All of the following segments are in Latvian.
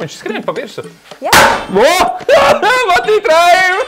viņš skrien pa virsu. Jā. Matītrājumi!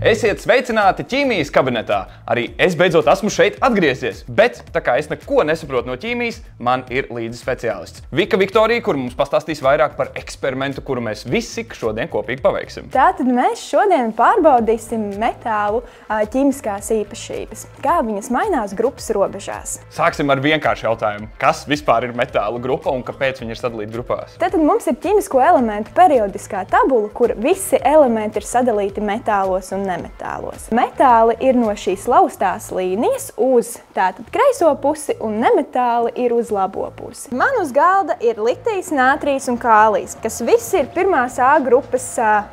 Esiet sveicināti ķīmijas kabinetā. Arī es beidzot esmu šeit atgriezies. Bet, tā kā es neko nesaprotu no ķīmijas, man ir līdzi speciālists. Vika Viktorija, kur mums pastāstīs vairāk par eksperimentu, kuru mēs visi šodien kopīgi paveiksim. Tātad mēs šodien pārbaudīsim metālu ķīmiskās īpašības. Kā viņas mainās grupas robežās. Sāksim ar vienkāršu jautājumu. Kas vispār ir metālu grupa un kāpēc viņi ir sadalīti grupās? Tātad mums ir ķīmisko elementu periodiskā tabula, kur visi elementi ir sadalīti metālos un nemetālos. Metāli ir no šīs laustās līnijas uz tātad kreiso pusi un nemetāli ir uz labo pusi. Man uz galda ir litijs, nātrijs un kālijs, kas visi ir pirmās A grupas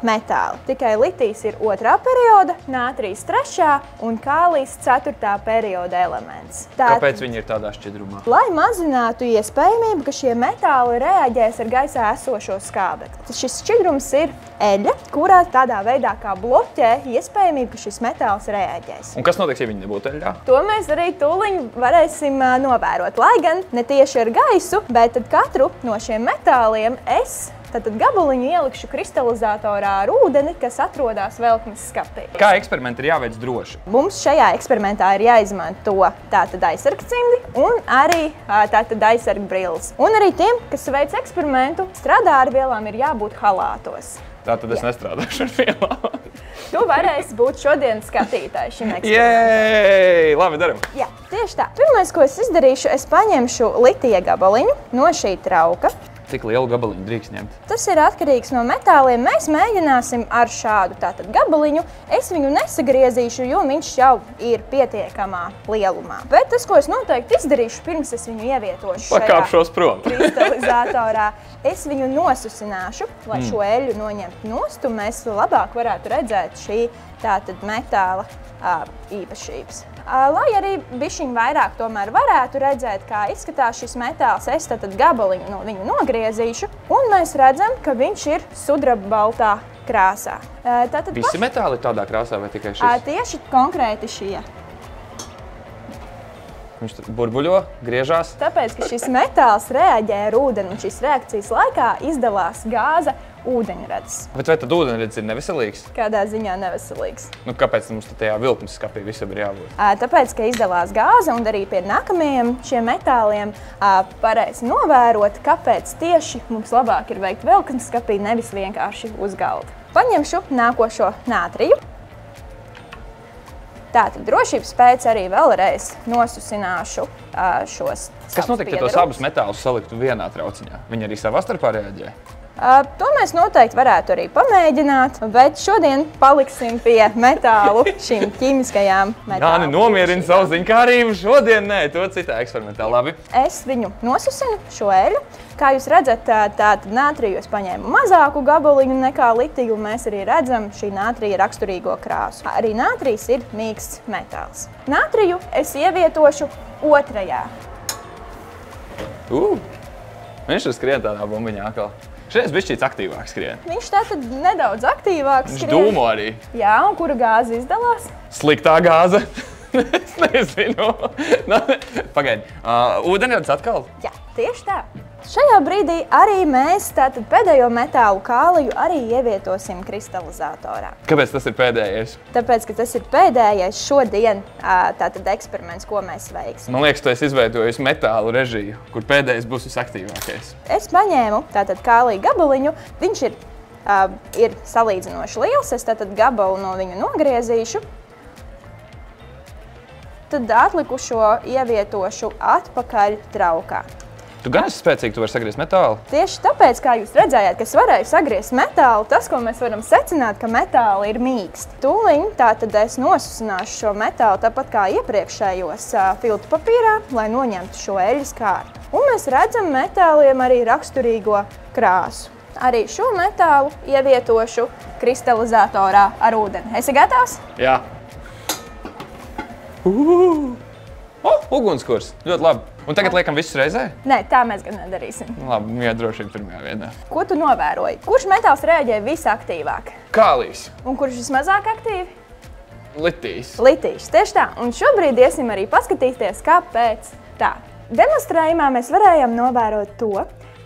metāli. Tikai litijs ir 2. perioda, nātrijs 3. un kālijs 4. perioda elements. Kāpēc viņi ir tādā šķidrumā? Lai mazinātu iespējamību, ka šie metāli reaģēs ar gaisā esošo skābekli. Šis šķidrums ir eļļa, kurā tādā veidā kā bloķē iespējamību, ka šis metāls reaģēs. Un kas notiks, ja viņi nebūtu eļļā? To mēs arī tūliņ varēsim novērot. Lai gan ne tieši ar gaisu, bet tad katru no šiem metāliem Tad gabaliņu ielikšu kristalizatorā ar ūdeni, kas atrodas velknes skapī. Kā eksperimenti ir jāveic droši? Mums šajā eksperimentā ir jāizmanto tātad aizsargcimdi un arī tātad aizsargbrilles. Un arī tiem, kas veic eksperimentu, strādā ar vielām, ir jābūt halātos. Tātad es nestrādāšu ar vielām. Tu varēsi būt šodien skatītājs šim eksperimentam. Jēj! Labi, daram. Jā, tieši tā. Pirmais, ko es izdarīšu, es paņemšu litija gabaliņu no šī trauka. Cik lielu gabaliņu drīkst ņemt? Tas ir atkarīgs no metāliem. Mēs mēģināsim ar šādu tātad gabaliņu. Es viņu nesagriezīšu, jo viņš jau ir pietiekamā lielumā. Bet tas, ko es noteikti izdarīšu, pirms es viņu ievietošu Pakāpšos prom. Kristalizatorā, es viņu nosusināšu, lai šo eļļu noņemtu nost, un mēs labāk varētu redzēt šī tātad metāla īpašības. Lai arī bišķiņ vairāk tomēr varētu redzēt, kā izskatās šis metāls, es tad gabaliņu no viņu nogriezīšu, un mēs redzam, ka viņš ir sudraba baltā krāsā. Visi metāli ir tādā krāsā vai tikai šis? Tieši konkrēti šie. Viņš burbuļo, griežās. Tāpēc, ka šis metāls reaģē ar ūdeni, un šīs reakcijas laikā izdalās gāze ūdeņradis. Bet vai tad ūdeņradis ir neveselīgs? Kādā ziņā neveselīgs. Nu, kāpēc mums tajā vilknes skapī visam ir jābūt? Tāpēc, ka izdalās gāze, un arī pie nākamajiem šiem metāliem pareizi novērot, kāpēc tieši mums labāk ir veikt vilknes skapī, nevis vienkārši uz galda. Paņemšu nākošo nātriju. Tātad drošības pēc arī vēlreiz nosusināšu šos Kas notiek, ja tos abus metālus saliktu vienā trauciņā? Viņi arī savā starpā reaģē? To mēs noteikti varētu arī pamēģināt, bet šodien paliksim pie metālu šīm ķīmiskajām metālu. Jāni, nomierini savu ziņkārību, šodien nē, to citā eksperimentā, labi. Es viņu nosusinu, šo eļļu. Kā jūs redzat, tātad nātriju es paņēmu mazāku gabaliņu nekā litiju, un mēs arī redzam šī nātrija raksturīgo krāsu. Arī nātrijs ir mīksts metāls. Nātriju es ievietošu 2. Viņš ir skrien tādā bumbiņā atkal. Šeit bišķīts aktīvāk skrien. Viņš tātad nedaudz aktīvāk skrien. Viņš dūmo arī. Jā, un kura gāze izdalās? Sliktā gāze. Es nezinu. Pagaidi. Ūdeņradis atkal? Jā, tieši tā. Šajā brīdī arī mēs tātad pēdējo metālu kāliju arī ievietosim kristalizatorā. Kāpēc tas ir pēdējais? Tāpēc, ka tas ir pēdējais šodien tātad eksperiments, ko mēs veiksim. Man liekas, tu esi izveidojis metālu režiju, kur pēdējais būs visaktīvākais. Es paņēmu tātad kāliju gabaliņu. Viņš ir salīdzinoši liels. Es tātad gabalu no viņu nogriezīšu. Tad atlikušo ievietošu atpakaļ traukā. Tu gan esi spēcīgi, tu vari sagriezt metālu? Tieši tāpēc, kā jūs redzējāt, ka es varēju sagriezt metālu, tas, ko mēs varam secināt, ka metāli ir mīksti. Tūliņ tātad es nosusināšu šo metālu tāpat kā iepriekšējos filtru papīrā, lai noņemtu šo eļļas kārtu. Un mēs redzam metāliem arī raksturīgo krāsu. Arī šo metālu ievietošu kristalizatorā ar ūdeni. Esi gatavs? Jā. Ugunskurs. Ļoti labi. Un tagad liekam visus reizē? Nē, tā mēs gan nedarīsim. Labi, jā, droši vien pirmajā vietā. Ko tu novēroji? Kurš metāls reaģē visaktīvāk? Kālijs. Un kurš vismazāk aktīvi? Litijs. Litijs, tieši tā. Un šobrīd iesim arī paskatīties, kāpēc tā. Demonstrējumā mēs varējām novērot to,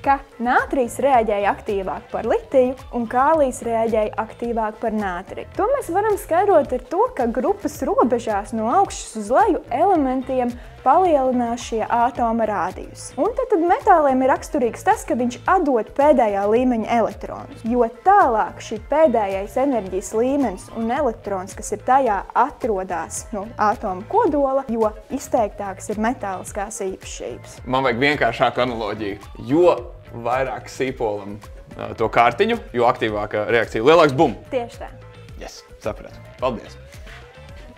ka nātrijs reaģēja aktīvāk par litiju un kālijs reaģēja aktīvāk par nātriju. To mēs varam skaidrot ar to, ka grupas robežās no augšas uz leju elementiem palielinās šie ātoma rādījus. Un tad metāliem ir raksturīgs tas, ka viņš atdod pēdējā līmeņa elektronus, jo tālāk šī pēdējais enerģijas līmenis un elektrons, kas ir tajā, atrodas no ātoma kodola, jo izteiktākas ir metāliskās īpašības. Man vajag vienkāršāku analoģiju. Jo vairāk sīpolam to kārtiņu, jo aktīvāka reakcija, lielāks bum. Tieši tā. Yes, sapratu. Paldies.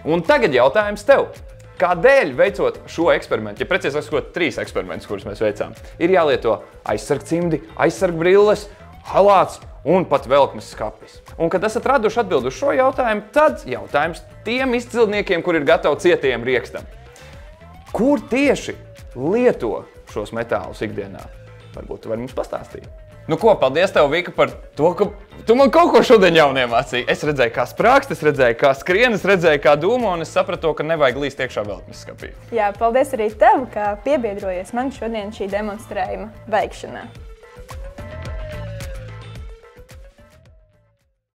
Un tagad jautājums tev. Kādēļ veicot šo eksperimentu, ja precīzi sakot 3 eksperimentus, kurus mēs veicām, ir jālieto aizsargcimdi, aizsargbrilles, halāts un pat velkmes skapis? Un, kad esat raduši atbildi uz šo jautājumu, tad jautājums tiem izcilniekiem, kur ir gatavi cietiem riekstam. Kur tieši lieto šos metālus ikdienā? Varbūt tu vari mums pastāstīt. Nu ko, paldies tev, Vika, par to, ka tu man kaut ko šodien jaunu iemācīji. Es redzēju, kā sprākst, es redzēju, kā skrien, es redzēju, kā domā, un es sapratu, ka nevajag līst iekšā velkmes skapī. Jā, paldies arī tev, ka piebiedrojies man šodien šī demonstrējuma veikšanā.